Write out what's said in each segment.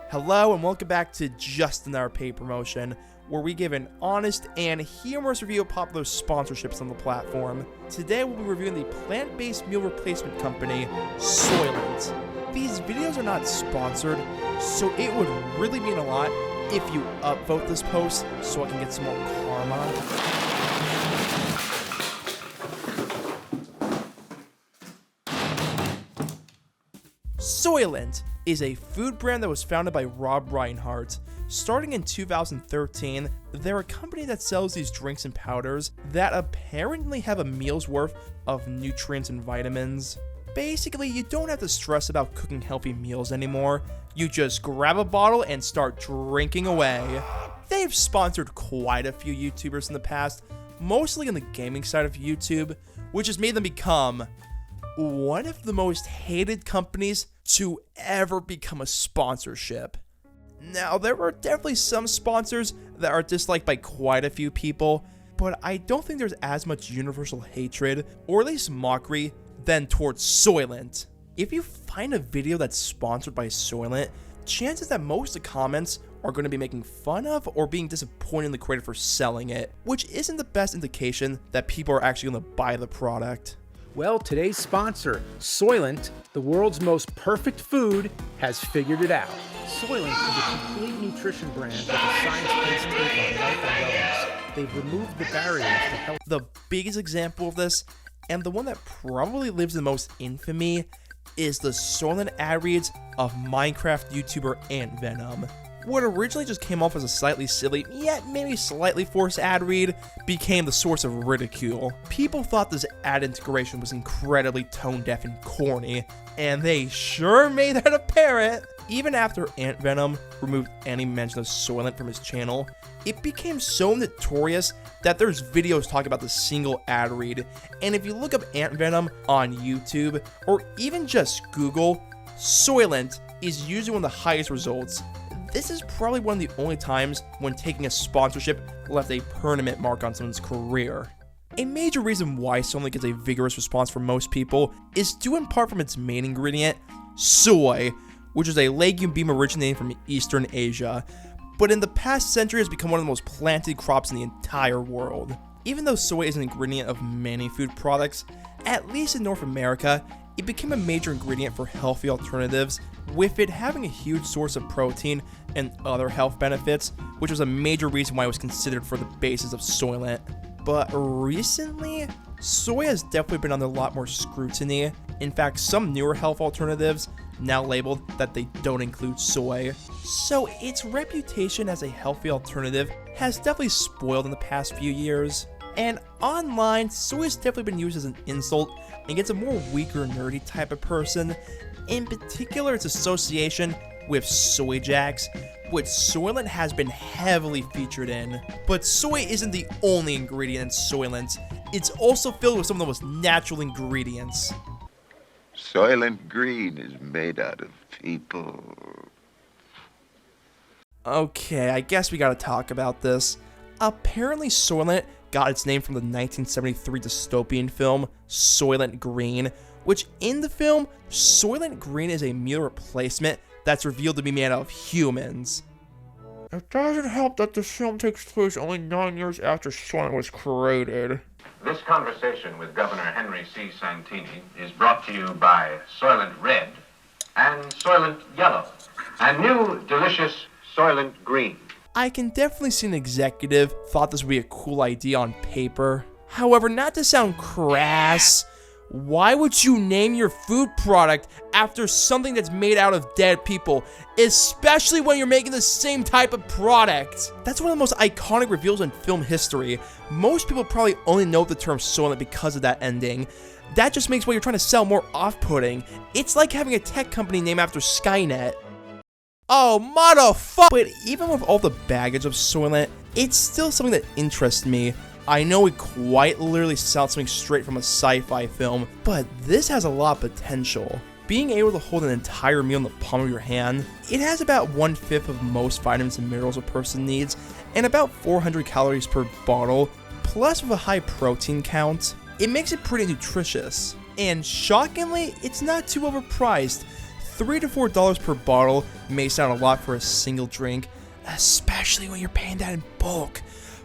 Hello and welcome back to Just Another Paid Promotion, where we give an honest and humorous review of popular sponsorships on the platform. Today we'll be reviewing the plant-based meal replacement company, Soylent. These videos are not sponsored, so it would really mean a lot if you upvote this post so I can get some more karma. Soylent is a food brand that was founded by Rob Reinhart. Starting in 2013, they're a company that sells these drinks and powders that apparently have a meal's worth of nutrients and vitamins. Basically, you don't have to stress about cooking healthy meals anymore. You just grab a bottle and start drinking away. They've sponsored quite a few YouTubers in the past, mostly on the gaming side of YouTube, which has made them become one of the most hated companies to ever become a sponsorship. Now, there are definitely some sponsors that are disliked by quite a few people, but I don't think there's as much universal hatred, or at least mockery, than towards Soylent. If you find a video that's sponsored by Soylent, chances that most of the comments are going to be making fun of or being disappointed in the creator for selling it, which isn't the best indication that people are actually going to buy the product. Well, today's sponsor, Soylent, the world's most perfect food, has figured it out. Soylent is a complete nutrition brand with a science-based take on health and wellness. They've removed the barriers to health. The biggest example of this, and the one that probably lives in the most infamy, is the Soylent ad reads of Minecraft YouTuber Ant Venom. What originally just came off as a slightly silly, yet maybe slightly forced ad read, became the source of ridicule. People thought this ad integration was incredibly tone-deaf and corny, and they sure made that apparent. Even after Ant Venom removed any mention of Soylent from his channel, it became so notorious that there's videos talking about the single ad read, and if you look up Ant Venom on YouTube, or even just Google, Soylent is usually one of the highest results. This is probably one of the only times when taking a sponsorship left a permanent mark on someone's career. A major reason why Soylent gets a vigorous response from most people is due in part from its main ingredient, soy, which is a legume bean originating from Eastern Asia, but in the past century has become one of the most planted crops in the entire world. Even though soy is an ingredient of many food products, at least in North America, it became a major ingredient for healthy alternatives, with it having a huge source of protein and other health benefits, which was a major reason why it was considered for the basis of Soylent. But recently, soy has definitely been under a lot more scrutiny. In fact, some newer health alternatives now labeled that they don't include soy. So its reputation as a healthy alternative has definitely spoiled in the past few years. And online, soy has definitely been used as an insult against a more weaker, nerdy type of person. In particular, its association with Soy Jacks, which Soylent has been heavily featured in. But soy isn't the only ingredient in Soylent. It's also filled with some of the most natural ingredients. Soylent Green is made out of people. Okay, I guess we gotta talk about this. Apparently, Soylent got its name from the 1973 dystopian film Soylent Green, which in the film, Soylent Green is a meal replacement that's revealed to be made out of humans. It doesn't help that the film takes place only 9 years after Soylent was created. This conversation with Governor Henry C. Santini is brought to you by Soylent Red and Soylent Yellow and new delicious Soylent Green. I can definitely see an executive thought this would be a cool idea on paper. However, not to sound crass, why would you name your food product after something that's made out of dead people, especially when you're making the same type of product? That's one of the most iconic reveals in film history. Most people probably only know the term Soylent because of that ending. That just makes what you're trying to sell more off-putting. It's like having a tech company named after Skynet. Oh, motherfucker! But even with all the baggage of Soylent, it's still something that interests me. I know it quite literally sounds something straight from a sci-fi film, but this has a lot of potential. Being able to hold an entire meal in the palm of your hand, it has about 1/5 of most vitamins and minerals a person needs, and about 400 calories per bottle, plus with a high protein count. It makes it pretty nutritious. And shockingly, it's not too overpriced. $3 to $4 per bottle may sound a lot for a single drink, especially when you're paying that in bulk.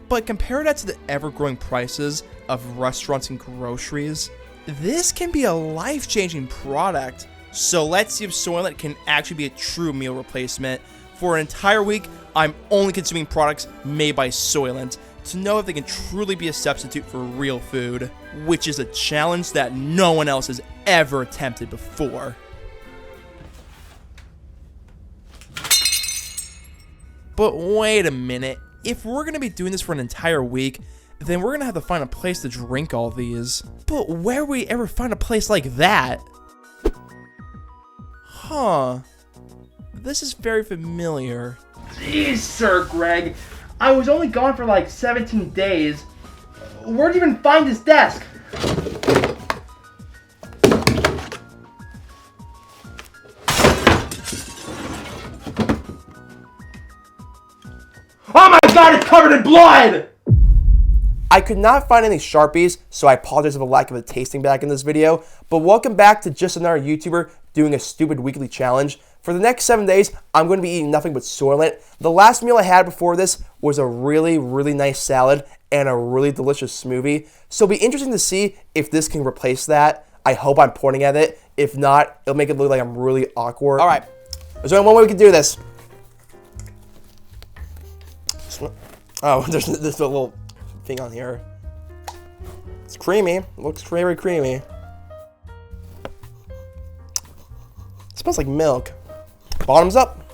But compare that to the ever-growing prices of restaurants and groceries, this can be a life-changing product. So let's see if Soylent can actually be a true meal replacement. For an entire week, I'm only consuming products made by Soylent to know if they can truly be a substitute for real food, which is a challenge that no one else has ever attempted before. But wait a minute, if we're going to be doing this for an entire week, then we're going to have to find a place to drink all these. But where would we ever find a place like that? Huh. This is very familiar. Jeez, Sir Greg. I was only gone for like 17 days. Where'd you even find this desk? Oh my god, it's covered in blood! I could not find any Sharpies, so I apologize for the lack of a tasting bag in this video, but welcome back to just another YouTuber doing a stupid weekly challenge. For the next 7 days, I'm going to be eating nothing but Soylent. The last meal I had before this was a really nice salad and a really delicious smoothie, so it'll be interesting to see if this can replace that. I hope I'm pointing at it. If not, it'll make it look like I'm really awkward. Alright, there's only one way we can do this. Oh, there's this little thing on here. It's creamy. It looks very creamy. It smells like milk. Bottoms up.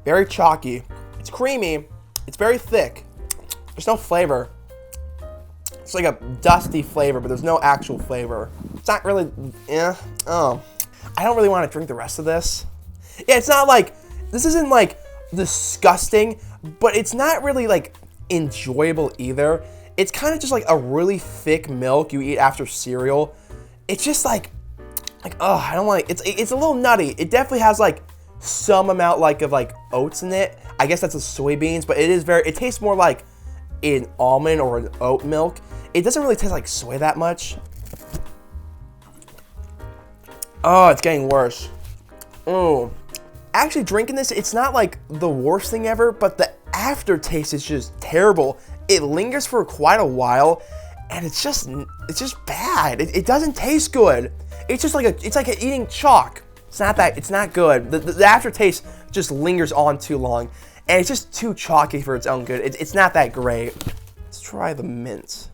Very chalky. It's creamy. It's very thick. There's no flavor. It's like a dusty flavor, but there's no actual flavor. It's not really, oh. I don't really want to drink the rest of this. Yeah, it's not like, this isn't like disgusting, but it's not really like enjoyable either. It's kind of just like a really thick milk you eat after cereal. It's just like oh, I don't like, it's a little nutty. It definitely has like some amount of oats in it. I guess that's the soybeans, but it tastes more like an almond or an oat milk. It doesn't really taste like soy that much. Oh, it's getting worse. Oh, actually drinking this, it's not like the worst thing ever, but the aftertaste is just terrible. It lingers for quite a while, and it's just bad. It doesn't taste good. It's just like it's like eating chalk. It's not good. The aftertaste just lingers on too long, and it's just too chalky for its own good. It's not that great. Let's try the mint.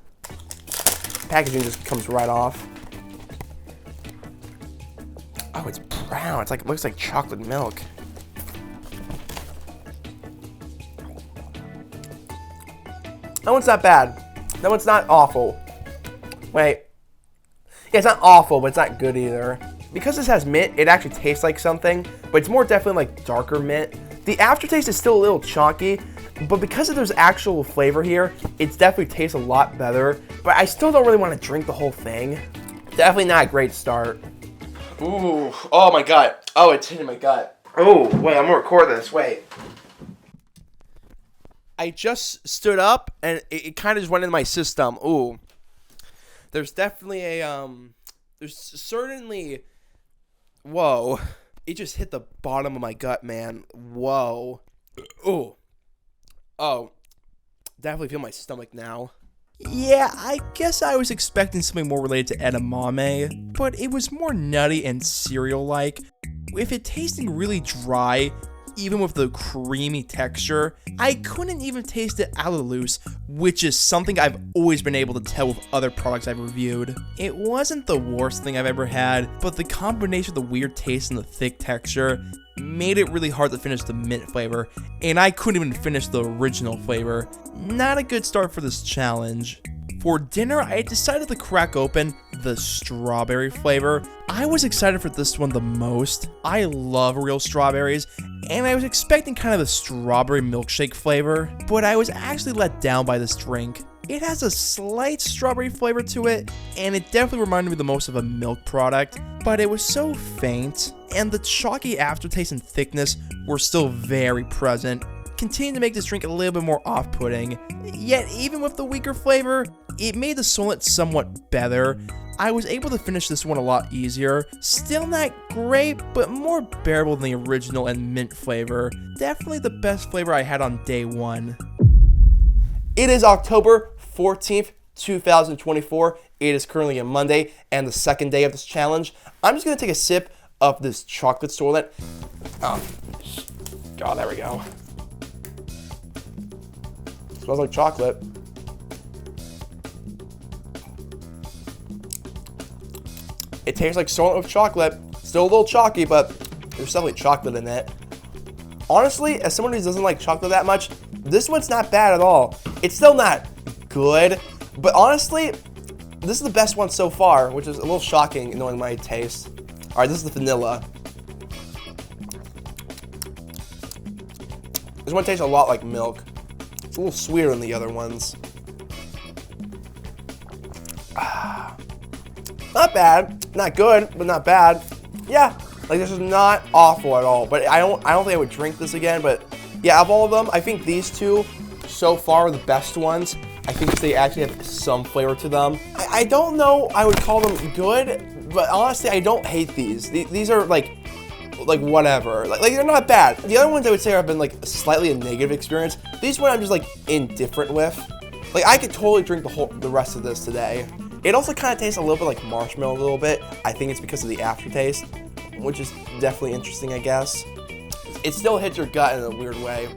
Packaging just comes right off. Oh, it's brown. It's like, it looks like chocolate milk. That one's not bad. That one's not awful. Wait. Yeah, it's not awful, but it's not good either. Because this has mint, it actually tastes like something, but it's more definitely like darker mint. The aftertaste is still a little chunky, but because there's actual flavor here, it definitely tastes a lot better. But I still don't really want to drink the whole thing. Definitely not a great start. Ooh, oh my god. Oh, it's hitting my gut. Oh, wait, I'm gonna record this, wait. I just stood up and it kind of just went into my system. Ooh. There's definitely there's certainly, whoa. It just hit the bottom of my gut, man. Whoa. Ooh. Oh. Definitely feel my stomach now. Yeah, I guess I was expecting something more related to edamame, but it was more nutty and cereal-like. With it tasting really dry, even with the creamy texture, I couldn't even taste it out of the loose, which is something I've always been able to tell with other products I've reviewed. It wasn't the worst thing I've ever had, but the combination of the weird taste and the thick texture made it really hard to finish the mint flavor, and I couldn't even finish the original flavor. Not a good start for this challenge. For dinner, I decided to crack open the strawberry flavor. I was excited for this one the most. I love real strawberries, and I was expecting kind of a strawberry milkshake flavor, but I was actually let down by this drink. It has a slight strawberry flavor to it, and it definitely reminded me the most of a milk product, but it was so faint, and the chalky aftertaste and thickness were still very present. continued to make this drink a little bit more off-putting. Yet, even with the weaker flavor, it made the Soylent somewhat better. I was able to finish this one a lot easier. Still not great, but more bearable than the original and mint flavor. Definitely the best flavor I had on day one. It is October 14th, 2024. It is currently a Monday and the second day of this challenge. I'm just going to take a sip of this chocolate Soylent. Oh, God, there we go. Smells like chocolate. It tastes like Soylent with chocolate. Still a little chalky, but there's definitely chocolate in it. Honestly, as someone who doesn't like chocolate that much, this one's not bad at all. It's still not good, but honestly, this is the best one so far, which is a little shocking knowing my taste. All right, this is the vanilla. This one tastes a lot like milk. It's a little sweeter than the other ones. Not bad, not good, but not bad. Yeah, like this is not awful at all. But I don't think I would drink this again. But yeah, of all of them, I think these two so far are the best ones. I think they actually have some flavor to them. I don't know I would call them good, but honestly, I don't hate these. These are like whatever. Like they're not bad. The other ones I would say have been like slightly a negative experience. These ones I'm just like indifferent with. Like I could totally drink the rest of this today. It also kind of tastes a little bit like marshmallow a little bit. I think it's because of the aftertaste, which is definitely interesting, I guess. It still hits your gut in a weird way.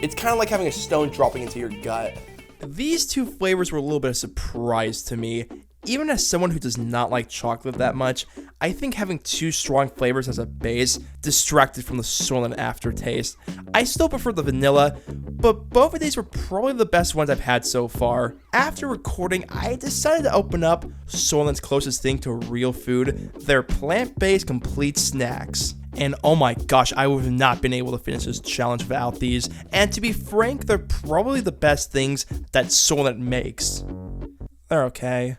It's kind of like having a stone dropping into your gut. These two flavors were a little bit of a surprise to me. Even as someone who does not like chocolate that much, I think having two strong flavors as a base distracted from the Soylent aftertaste. I still prefer the vanilla, but both of these were probably the best ones I've had so far. After recording, I decided to open up Soylent's closest thing to real food, their plant-based complete snacks. And oh my gosh, I would have not been able to finish this challenge without these. And to be frank, they're probably the best things that Soylent makes. They're okay.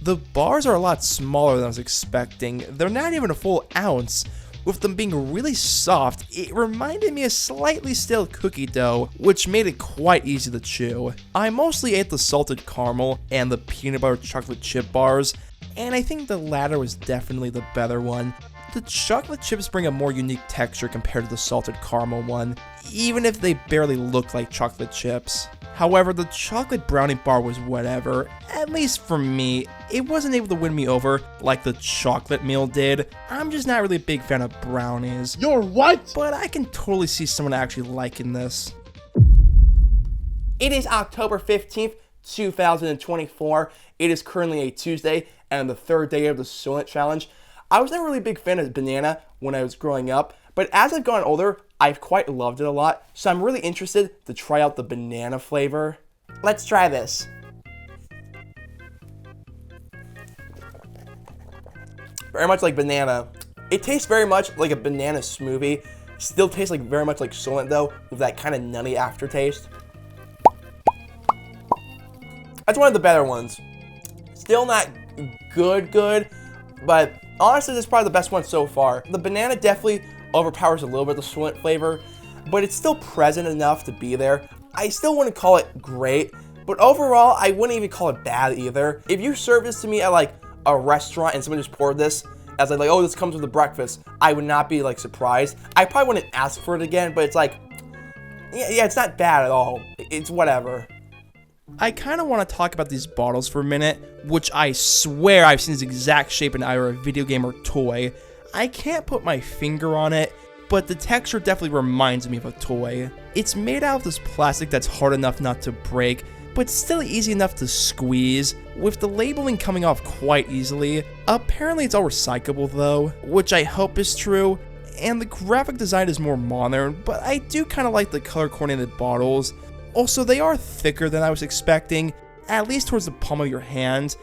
The bars are a lot smaller than I was expecting. They're not even a full ounce. With them being really soft, it reminded me of slightly stale cookie dough, which made it quite easy to chew. I mostly ate the salted caramel and the peanut butter chocolate chip bars, and I think the latter was definitely the better one. The chocolate chips bring a more unique texture compared to the salted caramel one, even if they barely look like chocolate chips. However, the chocolate brownie bar was whatever, at least for me. It wasn't able to win me over like the chocolate meal did. I'm just not really a big fan of brownies. You're what? But I can totally see someone actually liking this. It is October 15th, 2024. It is currently a Tuesday and the third day of the Soylent Challenge. I was never really a big fan of banana when I was growing up, but as I've gotten older, I've quite loved it a lot, so I'm really interested to try out the banana flavor. Let's try this. Very much like banana. It tastes very much like a banana smoothie. Still tastes like very much like Soylent though, with that kind of nutty aftertaste. That's one of the better ones. Still not good, but honestly, this is probably the best one so far. The banana definitely overpowers a little bit of the Soylent flavor, but it's still present enough to be there. I still wouldn't call it great, but overall, I wouldn't even call it bad either. If you served this to me at like a restaurant and someone just poured this as like, oh, this comes with the breakfast, I would not be like surprised. I probably wouldn't ask for it again, but it's like, yeah, it's not bad at all. It's whatever. I kind of want to talk about these bottles for a minute, which I swear I've seen this exact shape in either a video game or toy. I can't put my finger on it, but the texture definitely reminds me of a toy. It's made out of this plastic that's hard enough not to break, but still easy enough to squeeze, with the labeling coming off quite easily. Apparently it's all recyclable though, which I hope is true, and the graphic design is more modern, but I do kind of like the color-coordinated bottles. Also, they are thicker than I was expecting, at least towards the palm of your hand.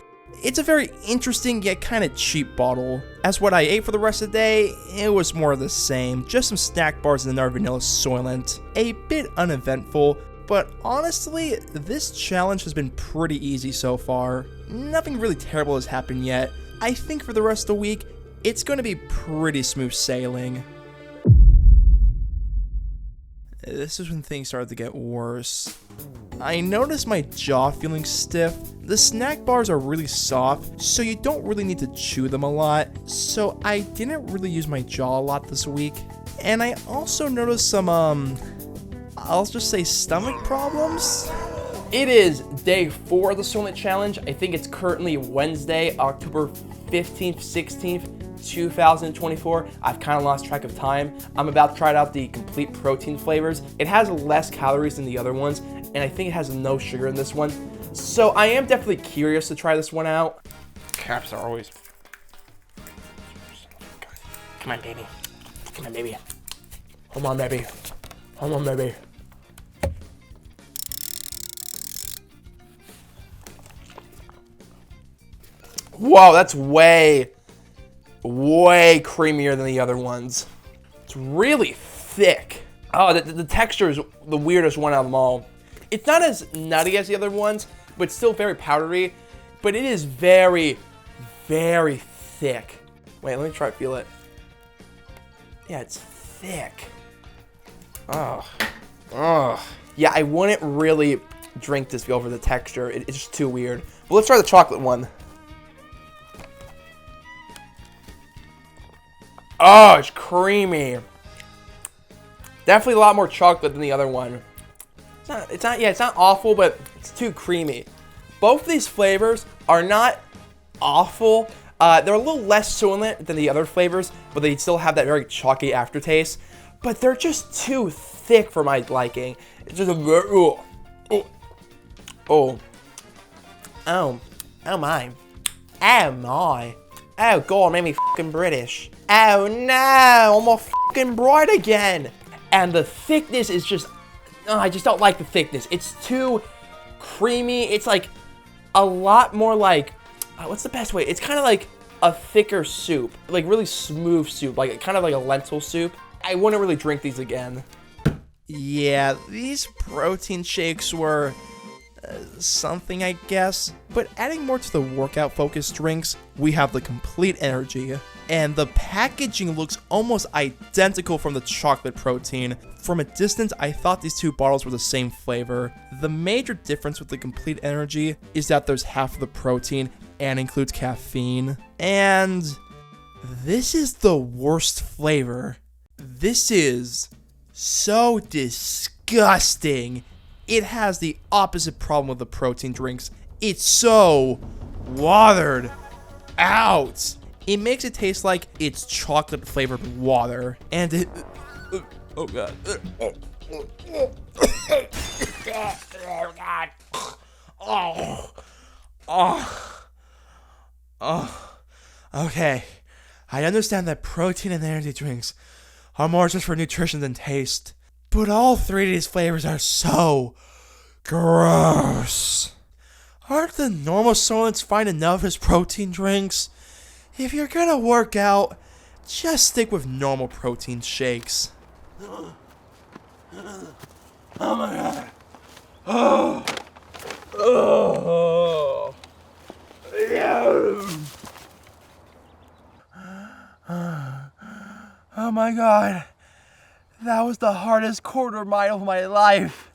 It's a very interesting yet kind of cheap bottle. As what I ate for the rest of the day, it was more of the same, just some snack bars and another vanilla Soylent. A bit uneventful, but honestly, this challenge has been pretty easy so far. Nothing really terrible has happened yet. I think for the rest of the week, it's going to be pretty smooth sailing. this is when things started to get worse. I noticed my jaw feeling stiff. The snack bars are really soft, so you don't really need to chew them a lot. So I didn't really use my jaw a lot this week. And I also noticed some, I'll just say stomach problems. It is day 4 of the Soylent Challenge. I think it's currently Wednesday, October 15th, 16th. 2024. I've kind of lost track of time. I'm about to try out the complete protein flavors. It has less calories than the other ones, and I think it has no sugar in this one. So I am definitely curious to try this one out. Caps are always... Come on, baby. Come on, baby. Come on, baby. Come on, baby. Whoa, that's way creamier than the other ones. It's really thick. Oh, the texture is the weirdest one out of them all. It's not as nutty as the other ones, but still very powdery. But it is very, very thick. Wait, let me try to feel it. Yeah, it's thick. Oh. Yeah, I wouldn't really drink this over the texture. It's just too weird. But let's try the chocolate one. Oh, it's creamy. Definitely a lot more chocolate than the other one. It's not awful, but it's too creamy. Both of these flavors are not awful. They're a little less Soylent than the other flavors, but they still have that very chalky aftertaste. But they're just too thick for my liking. It's just a very, oh my. Oh god, made me fucking British. Oh no, I'm a fucking bride again. And the thickness is just, I just don't like the thickness. It's too creamy. It's like a lot more like, what's the best way? It's kind of like a thicker soup, like really smooth soup, like kind of like a lentil soup. I wouldn't really drink these again. Yeah, these protein shakes were something, I guess. But adding more to the workout-focused drinks, we have the Complete Energy. And the packaging looks almost identical from the chocolate protein. From a distance, I thought these two bottles were the same flavor. The major difference with the Complete Energy is that there's half of the protein and includes caffeine. And this is the worst flavor. This is so disgusting. It has the opposite problem with the protein drinks. It's so watered out. It makes it taste like it's chocolate flavored water. And it... Oh god. Okay. I understand that protein and energy drinks are more just for nutrition than taste. But all 3 of these flavors are so gross. Aren't the normal Soylents fine enough as protein drinks? If you're gonna work out, just stick with normal protein shakes. Oh my god. Oh. Oh my god. That was the hardest quarter mile of my life.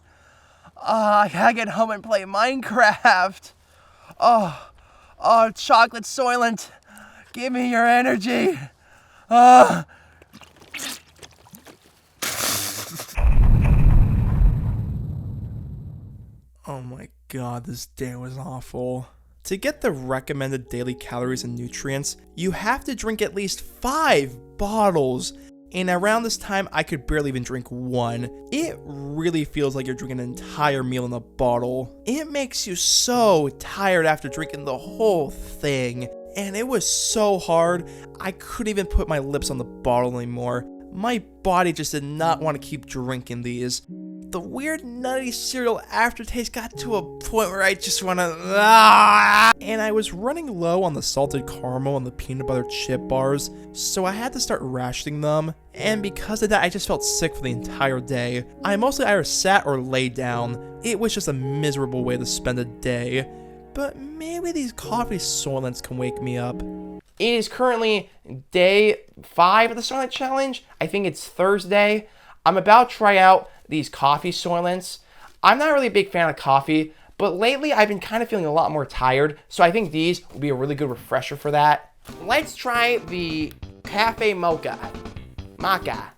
I gotta get home and play Minecraft. Oh, chocolate Soylent. Give me your energy. Oh my god, this day was awful. To get the recommended daily calories and nutrients, you have to drink at least 5 bottles. And around this time, I could barely even drink 1. It really feels like you're drinking an entire meal in a bottle. It makes you so tired after drinking the whole thing. And it was so hard, I couldn't even put my lips on the bottle anymore. My body just did not want to keep drinking these. The weird nutty cereal aftertaste got to a point where I just want to... And I was running low on the salted caramel and the peanut butter chip bars, so I had to start rationing them. And because of that, I just felt sick for the entire day. I mostly either sat or lay down. It was just a miserable way to spend a day. But maybe these coffee Soylents can wake me up. It is currently day 5 of the Soylent Challenge. I think it's Thursday. I'm about to try out these coffee Soylents. I'm not really a big fan of coffee, but lately I've been kind of feeling a lot more tired, so I think these will be a really good refresher for that. Let's try the Cafe Mocha. Maca.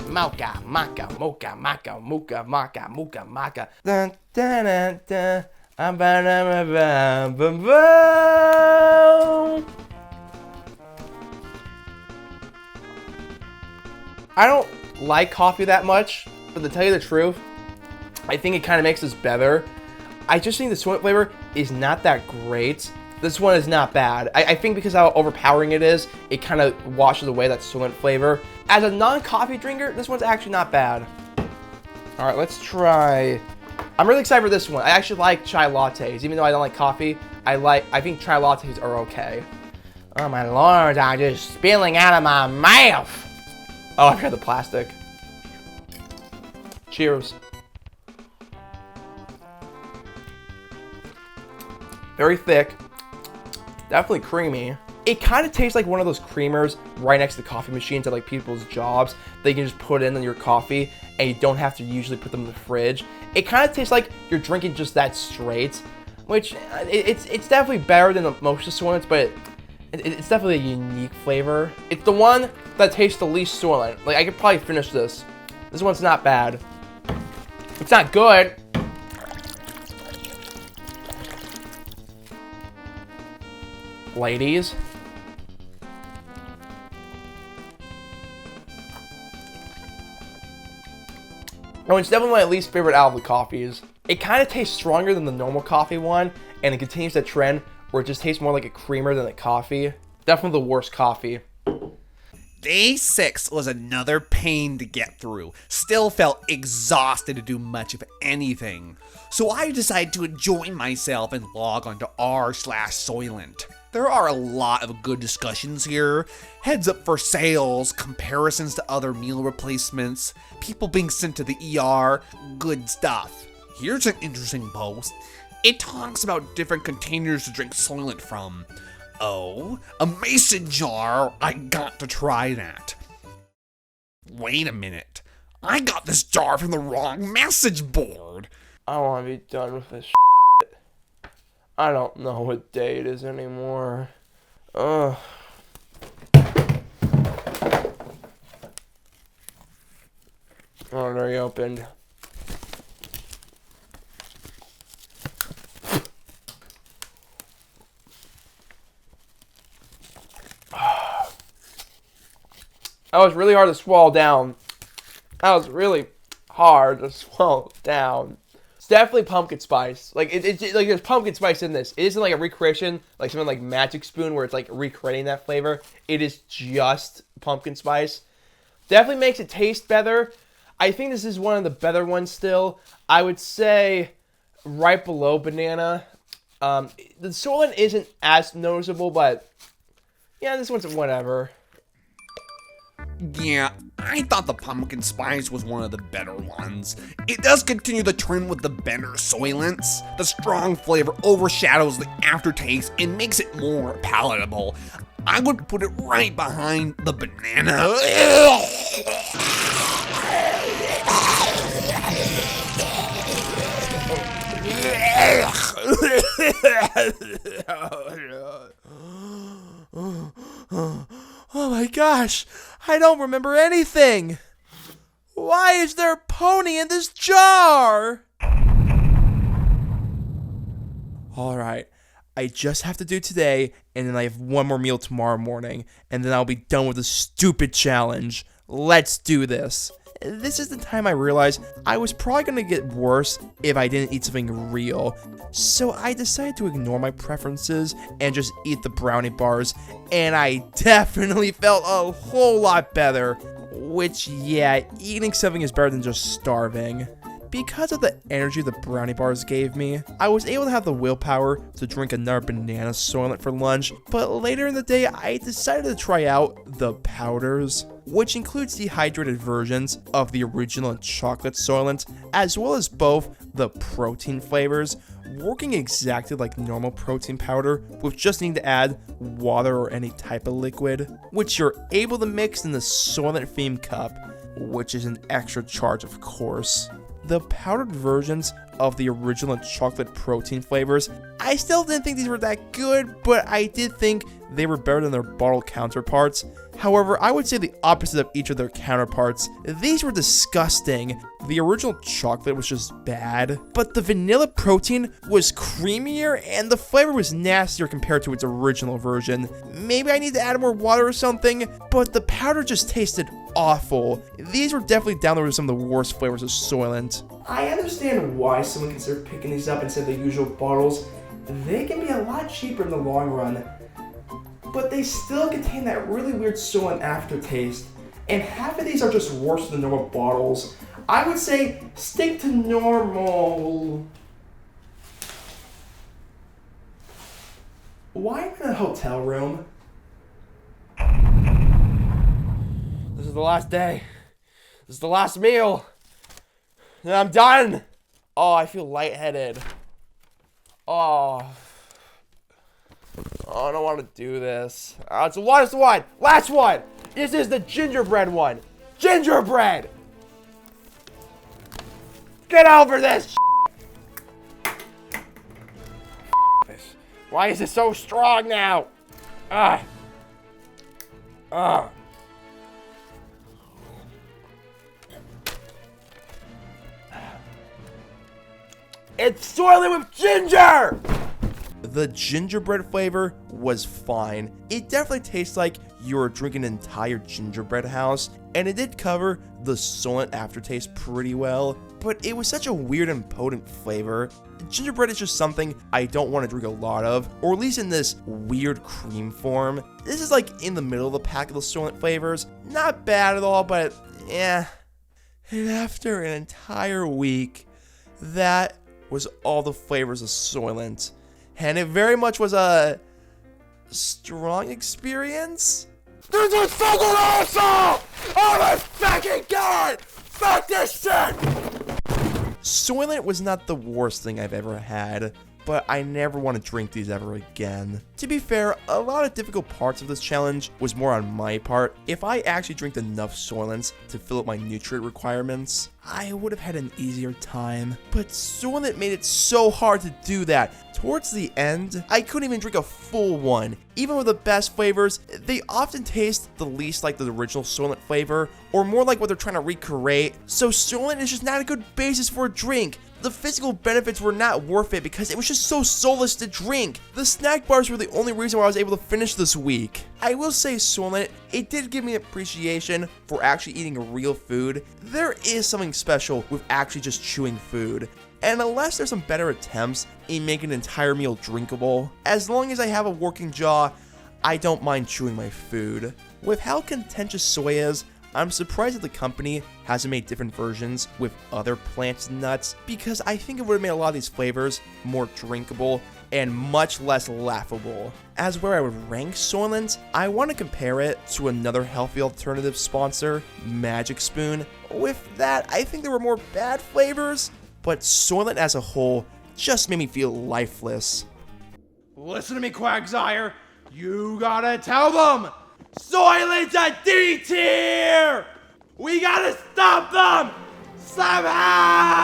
Mocha, maca, mocha, maca, mocha, maca, mocha, maca. Dun, dun, dun, dun. I don't like coffee that much, but to tell you the truth, I think it kind of makes this better. I just think the Soylent flavor is not that great. This one is not bad. I think because how overpowering it is, it kind of washes away that Soylent flavor. As a non-coffee drinker, this one's actually not bad. All right, let's try. I'm really excited for this one. I actually like chai lattes, even though I don't like coffee. I think chai lattes are okay. Oh my lord, I'm just spilling out of my mouth. Oh, I forgot the plastic. Cheers. Very thick. Definitely creamy. It kind of tastes like one of those creamers right next to the coffee machines at like people's jobs. They can just put in your coffee and you don't have to usually put them in the fridge. It kind of tastes like you're drinking just that straight, which it's definitely better than most of the Soylents, but it's definitely a unique flavor. It's the one that tastes the least Soylent. Like I could probably finish this. This one's not bad. It's not good. Ladies. No, it's definitely my least favorite out of the coffees. It kind of tastes stronger than the normal coffee one, and it continues that trend where it just tastes more like a creamer than a coffee. Definitely the worst coffee. Day 6 was another pain to get through. Still felt exhausted to do much of anything. So I decided to enjoy myself and log onto r/Soylent. There are a lot of good discussions here. Heads up for sales, comparisons to other meal replacements, people being sent to the ER, good stuff. Here's an interesting post. It talks about different containers to drink Soylent from. Oh, a mason jar, I got to try that. Wait a minute, I got this jar from the wrong message board. I want to be done with this shit. I don't know what day it is anymore. Ugh. Oh, there he opened. That was really hard to swallow down. That was really hard to swallow down. It's definitely pumpkin spice. Like it's like there's pumpkin spice in this. It isn't like a recreation, like something like Magic Spoon where it's like recreating that flavor. It is just pumpkin spice. Definitely makes it taste better. I think this is one of the better ones still. I would say right below banana. The Soylent isn't as noticeable, but yeah, this one's whatever. Yeah, I thought the pumpkin spice was one of the better ones. It does continue the trend with the better Soylents. The strong flavor overshadows the aftertaste and makes it more palatable. I would put it right behind the banana. Oh my gosh, I don't remember anything. Why is there a pony in this jar? Alright, I just have to do today, and then I have one more meal tomorrow morning, and then I'll be done with the stupid challenge. Let's do this. This is the time I realized I was probably going to get worse if I didn't eat something real. So I decided to ignore my preferences and just eat the brownie bars, and I definitely felt a whole lot better. Which, yeah, eating something is better than just starving. Because of the energy the brownie bars gave me, I was able to have the willpower to drink another banana Soylent for lunch, but later in the day I decided to try out the powders, which includes dehydrated versions of the original chocolate Soylent, as well as both the protein flavors, working exactly like normal protein powder with just needing to add water or any type of liquid, which you're able to mix in the Soylent themed cup. which is an extra charge, of course. The powdered versions of the original chocolate protein flavors, I still didn't think these were that good, but I did think they were better than their bottle counterparts. However, I would say the opposite of each of their counterparts. These were disgusting. The original chocolate was just bad, but the vanilla protein was creamier and the flavor was nastier compared to its original version. Maybe I need to add more water or something, but the powder just tasted awful. These were definitely down there with some of the worst flavors of Soylent. I understand why someone considered picking these up instead of the usual bottles. They can be a lot cheaper in the long run, but they still contain that really weird Soylent aftertaste, and half of these are just worse than normal bottles. I would say stick to normal. Why am I in a hotel room? This is the last day. This is the last meal. And I'm done. Oh, I feel lightheaded. Oh, I don't want to do this. It's the last one. Last one. This is the gingerbread one. Gingerbread. Get over this. Why is it so strong now? It's Soylent with ginger! The gingerbread flavor was fine. It definitely tastes like you were drinking an entire gingerbread house, and it did cover the Soylent aftertaste pretty well, but it was such a weird and potent flavor. Gingerbread is just something I don't want to drink a lot of, or at least in this weird cream form. This is like in the middle of the pack of the Soylent flavors. Not bad at all, but yeah. And after an entire week, that was all the flavors of Soylent. And it very much was a strong experience. This is fucking awesome! Oh my fucking god! Fuck this shit! Soylent was not the worst thing I've ever had, but I never want to drink these ever again. To be fair, a lot of difficult parts of this challenge was more on my part. If I actually drank enough Soylents to fill up my nutrient requirements, I would have had an easier time. But Soylent made it so hard to do that. Towards the end, I couldn't even drink a full one. Even with the best flavors, they often taste the least like the original Soylent flavor, or more like what they're trying to recreate. So Soylent is just not a good basis for a drink. The physical benefits were not worth it because it was just so soulless to drink. The snack bars were the only reason why I was able to finish this week. I will say Soylent, it did give me appreciation for actually eating real food. There is something special with actually just chewing food. And unless there's some better attempts in making an entire meal drinkable, as long as I have a working jaw, I don't mind chewing my food. With how contentious soy is, I'm surprised that the company hasn't made different versions with other plants and nuts, because I think it would have made a lot of these flavors more drinkable and much less laughable. As where I would rank Soylent, I want to compare it to another healthy alternative sponsor, Magic Spoon. With that, I think there were more bad flavors, but Soylent as a whole just made me feel lifeless. Listen to me, Quagsire. You gotta tell them! Soylent's a D tier! We gotta stop them! Somehow!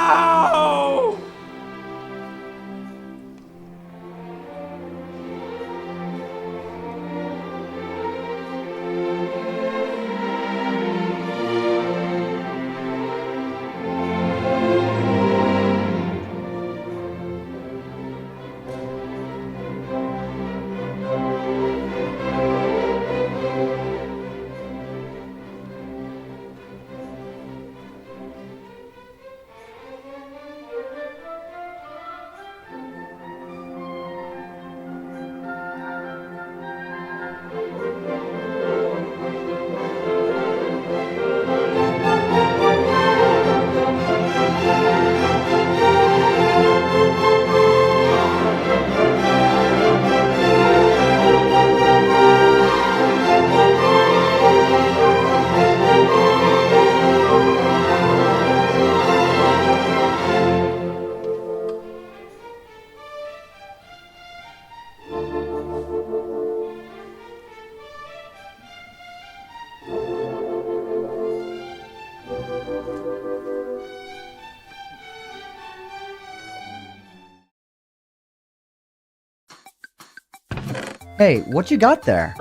Hey, what you got there?